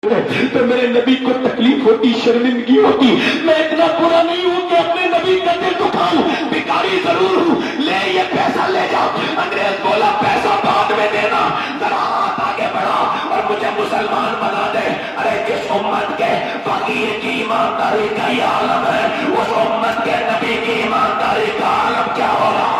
तो मेरे नबी को तकलीफ होती, शर्मिंदगी होती। मैं इतना बुरा नहीं हूं कि अपने नबी का दिल दुखाऊं, भिखारी जरूर हूं। ले ये पैसा ले जाओ। अंग्रेज बोला पैसा बाद में देना, जरा हाथ आगे बढ़ा और मुझे मुसलमान बना दे। अरे जिस उम्मत के फकीर की ईमानदारी का ये आलम है, उस उम्मत के नबी की ईमानदारी का आलम क्या होगा।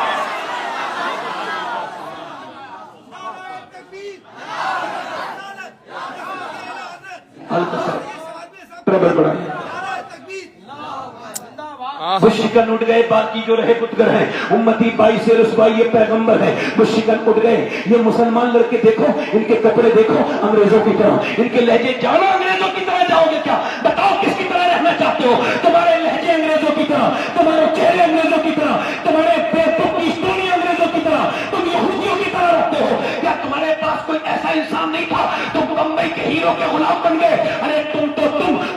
मुश्किल उठ गए, बाकी जो रहे पुतगर है। उम्मती बाई से रसवाई ये पैगंबर है। मुश्किल उठ गए ये मुसलमान लड़के, देखो इनके कपड़े देखो अंग्रेजों की तरह, इनके लहजे। जानो अंग्रेजों की तरह जाओगे क्या? बताओ किसकी तरह रहना चाहते हो? तुम्हारे लहजे अंग्रेजों की तरह, तुम्हारे चेहरे अंग्रेजों की तरह, तुम्हारे बेतुक की स्टोरी अंग्रेजों की तरह, तुम यहूदियों की तरह रहते हो क्या? तुम्हारे पास कोई ऐसा इंसान नहीं था? तुम बंबई के हीरो के गुलाम बन गए। अरे तुम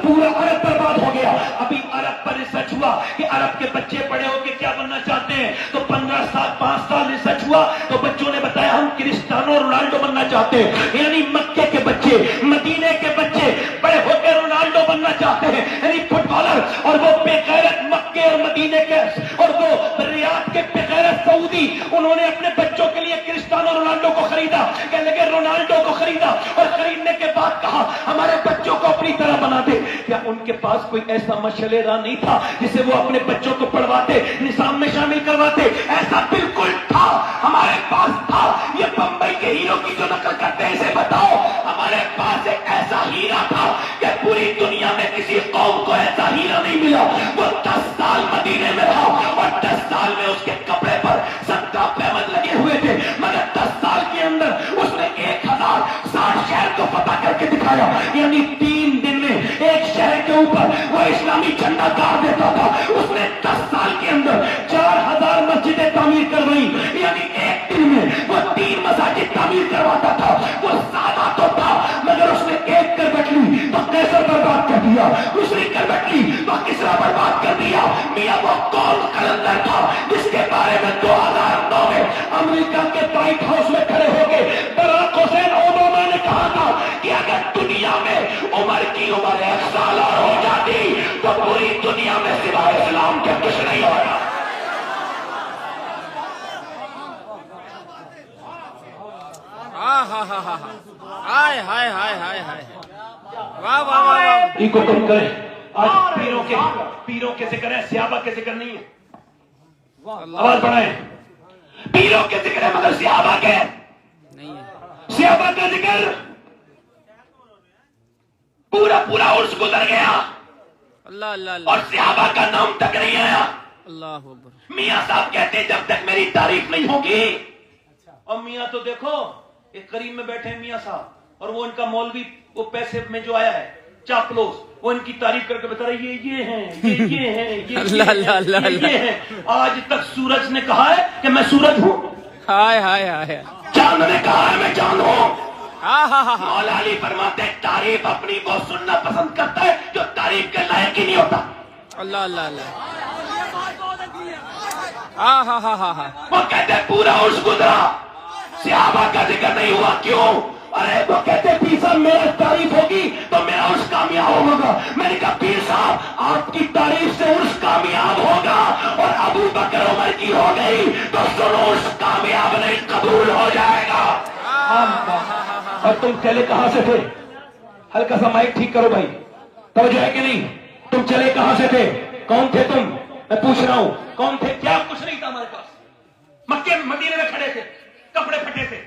पूरा अरब बर्बाद हो गया। अभी अरब पर रिसर्च हुआ कि अरब के बच्चे बड़े होकर क्या बनना चाहते हैं। तो 15 साल 5 साल रिसर्च हुआ तो बच्चों ने बताया हम क्रिस्टियानो रोनाल्डो बनना चाहते हैं। यानी मक्के के बच्चे, मदीने के बच्चे बड़े होकर रोनाल्डो बनना चाहते हैं, यानी फुटबॉलर। और वो बेगैरत मक्के और मदीने के और वो रियाद के बेगैरत सऊदी, उन्होंने अपने बच्चों के लिए क्रिस्टियानो रोनाल्डो को खरीदा। कहने लगे रोनाल्डो को खरीदा और खरीदने के बाद कहा हमारे बच्चों को अपनी तरह बना दे। क्या उनके पास कोई ऐसा मशलेरा नहीं था जिसे वो अपने बच्चों को पढ़वाते, निजाम में शामिल करवाते? ऐसा बिल्कुल था, हमारे पास था। ये बंबई के हीरो की जो नकल करते हैं इसे बताओ, हमारे पास एक ऐसा हीरा था कि पूरी दुनिया में किसी कौम को ऐसा हीरा नहीं मिला। वो 10 साल मदीने में रहा और 10 साल में उसके कपड़े पर 17 पैमद लगे हुए थे, मगर 10 साल के अंदर उसने 1060 शहर को पता करके दिखाया। यानी 3 दिन में एक शहर के ऊपर वो इस्लामी झंडा गाड़ देता था। उसने 10 साल के अंदर 4000 मस्जिदें तामीर करवाई। यानी एक दिन में वो 3 मसाजिद तामीर करवाता था। वो सादा तो था मगर उसने एक करवट ली तो कैसर बर्बाद कर दिया, दूसरी करवट ली तो किसरा बर्बाद कर दिया। मियां वो कौन कलंदर था जिसके बारे में 2009 में अमेरिका के व्हाइट हाउस में खड़े होकर बराक हुसैन ओबामा ने कहा था कि अगर दुनिया में उम्र की उम्र 1 साल और हो जाती तो पूरी दुनिया में सिवाय इस्लाम के कुछ नहीं होगा। हाय हाय हाय हाय हाय, वाह वाह वाह। इनको तुम करें आज पीरों के जिक्र है, सहाबा के जिक्र नहीं है। आवाज बढ़ाएं, पीरों के जिक्र है मगर सहाबा के नहीं है। सहाबा का जिक्र पूरा उर्स गुजर गया अल्लाह अल्लाह अल्लाह, और सहाबा का नाम तक नहीं आया। अल्लाह अकबर। मियां साहब कहते हैं जब तक मेरी तारीफ नहीं होगी। और मियां तो देखो एक करीब में बैठे हैं मियां साहब, और वो इनका मौलवी वो पैसे में जो आया है चापलोस, वो इनकी तारीफ करके बता रहे ये हैं ये अल्लाह अल्लाह अल्लाह ये हैं। आज तक सूरज ने कहा है कि मैं सूरज हूं, हाय हाय हाय, चांद ने कहा है मैं चांद हूं। हाँ। मौला अली फरमाते हैं तारीफ अपनी वो सुनना पसंद करता है जो तारीफ के लायक ही नहीं होता। अल्लाह अल्लाह अल्लाह, हाँ। वो कहते हैं पूरा उर्स गुजरा, सहाबा का जिक्र नहीं हुआ। क्यों? अरे वो कहते पीर साहब मेरा तारीफ होगी तो मेरा उर्स कामयाब होगा। मैंने कहा पीर साहब आपकी तारीफ से उर्स कामयाब होगा और अबू बकर उमर की हो गई तो सुनो उर्स कामयाब नहीं कबूल हो जाएगा। और तुम चले कहां से थे? हल्का सा माइक ठीक करो भाई, तवज्जो है कि नहीं? तुम चले कहां से थे? कौन थे तुम? मैं पूछ रहा हूं कौन थे? क्या कुछ नहीं था हमारे पास। मक्के मदीने में खड़े थे, कपड़े फटे थे,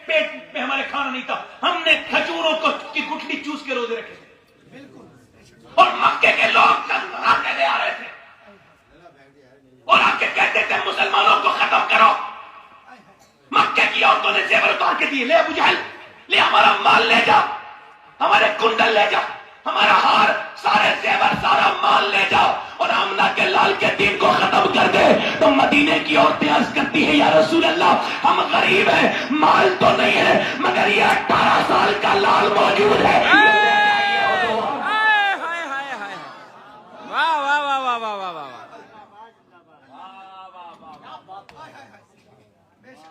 पेट में हमारे खाना नहीं था। हमने खजूरों को की गुठली चूस के रोजे रखे थे। बिल्कुल। और मक्के के लोग आके ले आ रहे थे और आके कहते थे मुसलमानों को खत्म करो। मक्के की औरतों ने जेवर उतार के दिए, ले अबू जहल ले हमारा माल ले जा, हमारे कुंडल ले जा, हमारा हार, सारे जेवर, सारा माल ले जाओ और आमना के लाल के दिन को खत्म कर दे। तो मदीने की औरतें अर्ज करती है या रसूल अल्लाह हम गरीब हैं, माल तो नहीं है मगर ये 18 साल का लाल मौजूद है। वाह वाह वाह वाह वाह वाह वाह।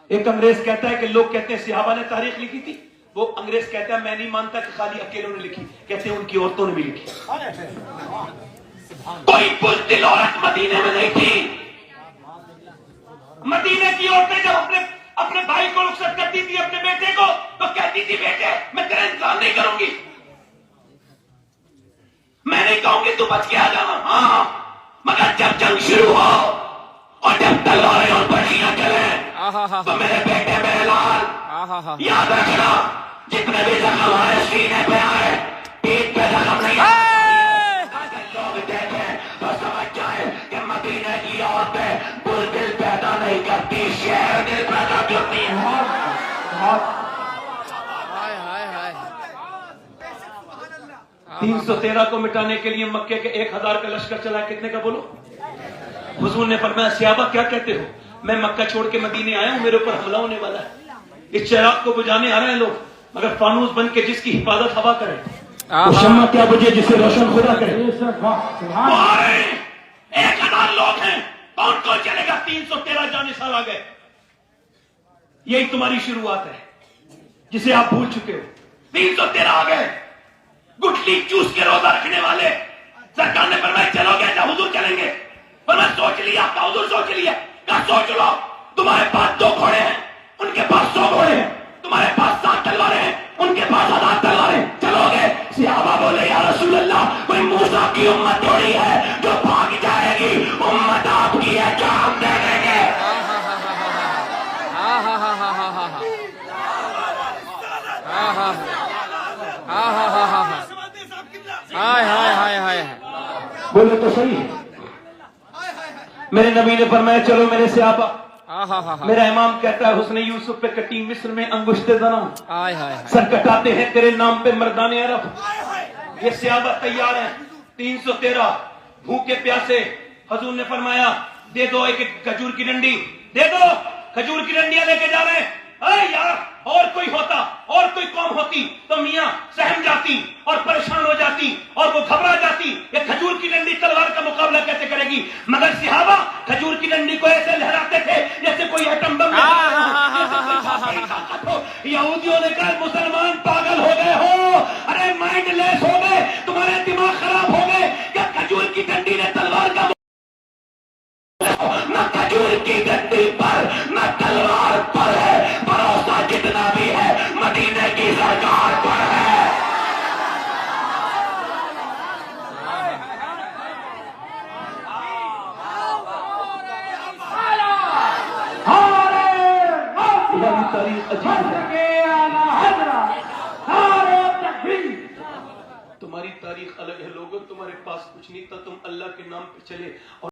एक अंग्रेज कहता है कि लोग कहते हैं सहाबा ने तारीख लिखी थी, वो अंग्रेज कहता है मैं नहीं मानता कि खाली अकेलों ने लिखी, कहते हैं उनकी औरतों ने भी लिखी। कोई बुज़दिल औरत मदीने में नहीं थी। मदीने की औरतें जब अपने भाई को रुखसत करती थी, अपने बेटे को, तो कहती थी बेटे मैं तेरा इंतजार नहीं करूंगी, मैं नहीं कहूंगी तू बच के आ जाना, हाँ, मगर जब जंग शुरू हो और जब तलवारें और बड़ियां चले तो मेरे बेटे मेरे लाल याद रखना, जितने भी जख्म हमारे सीने पे आए, पीठ पे जख्म नहीं आए, लोग देखें तो समझ जाए कि मदीने की औरतें बुज़दिल पैदा नहीं करती, शेर दिल पैदा करती है। 313 को मिटाने के लिए मक्के के 1000 का लश्कर चला, कितने का बोलो? हुजूर ने फरमाया सहाबा क्या कहते हो, मैं मक्का छोड़ के मदीने आया हूं, मेरे ऊपर हमला होने वाला है, इस चिराग को बुझाने आ रहे हैं लोग, मगर फानूस बन के जिसकी हिफाजत हवा करे, वो शम्मा क्या बुझे जिसे रोशन खुदा करे। 1000 लोग हैं, कौन कौन चलेगा? 313 जानिसार आ गए। यही तुम्हारी शुरुआत है जिसे आप भूल चुके हो। 313 आ गए, गुठली चूस के रोजा रखने वाले। सरकार ने फरमाया चलोगे? क्या हुजूर चलेंगे? पर मैं सोच लिया, क्या हुजूर सोच लिया? क्या सोच लो? तुम्हारे पास 2 घोड़े हैं, उनके पास 100 घोड़े हैं, तुम्हारे पास 7 तलवारें हैं, उनके पास 1000 तलवारें, चलोगे? सहाबा बोले या रसूल अल्लाह, कोई मूसा की उम्मत थोड़ी है जो भाग जाएगी, उम्मत आपकी है, क्या हम दे देंगे? बोले तो सही। मेरे नबी ने फरमाया चलो मेरे सहाबा। मेरा इमाम कहता है हुस्न यूसुफ पे कटी मिस्र में अंगुश्ते जना, सर कटाते हैं तेरे नाम पे मर्दाने अरब। ये सहाबा तैयार हैं। 313 भूखे प्यासे। हुजूर ने फरमाया दे दो एक खजूर की डंडी, दे दो। खजूर की डंडियां लेके जा रहे हैं। अरे यार, और कोई होता, और कोई कौम होती तो मियां सहम जाती और परेशान हो जाती और वो घबरा जाती। ये खजूर की डंडी तलवार का मुकाबला कैसे करेगी? मगर सहाबा खजूर की डंडी को ऐसे लहराते थे जैसे कोई एटम बम। यहूदियों ने कहा मुसलमान पागल हो गए हो, अरे माइंडलेस हो गए, तुम्हारे दिमाग खराब हो गए। क्या खजूर की डंडी ने तलवार का, न खजूर की डंडी पर न तलवार पर है, भरोसा जितना भी है मदीने की सरकार पर है। तुम्हारी तारीख अलग है लोगों, तुम्हारे पास कुछ नहीं था, तुम अल्लाह के नाम पे चले और